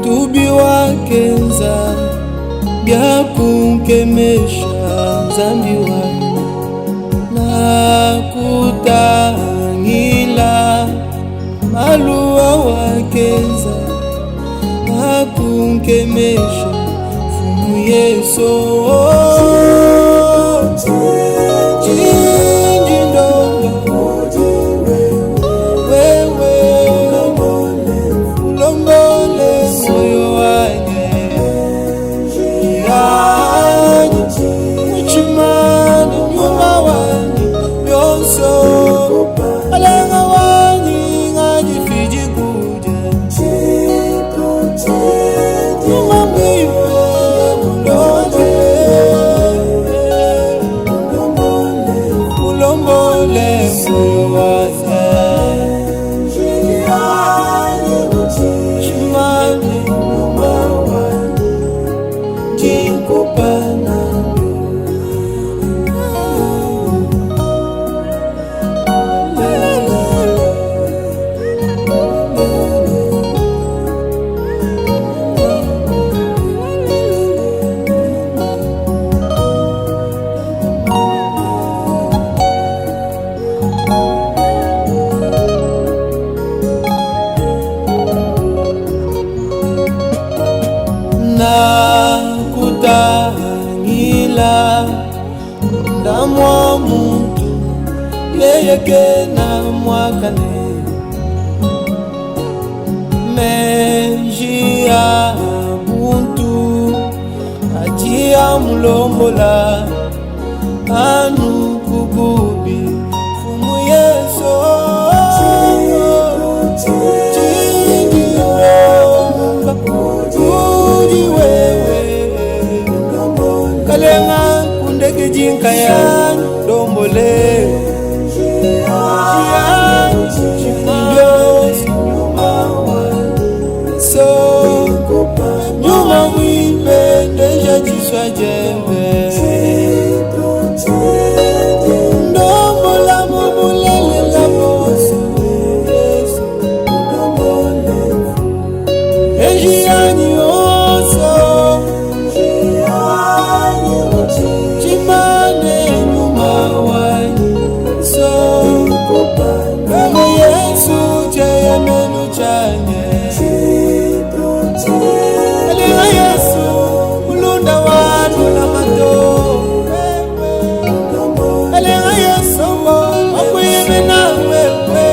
tubi wakenza bya kunkemesha zambi wangu na kutangila maluwa wakenza na kunkemesha fumu Yesu kutangila ndamwa muntu leyeke na mwakane menjia muntu ajia mulombola anu kukubi fumu Yesu kalenga kundeke jinkayan dombole so nyuma wimbe ndeja jiswa jembe ndombola mubulele la boso ejiani oso chimane nyuma wani so Yesu cheye menu chanye Elia Yesu ulunda watu na mato Elia Yesu wakuime na wewe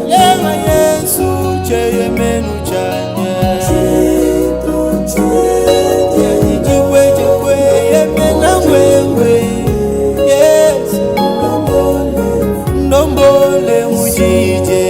Elia Yesu cheye menu chanye ndombole mujije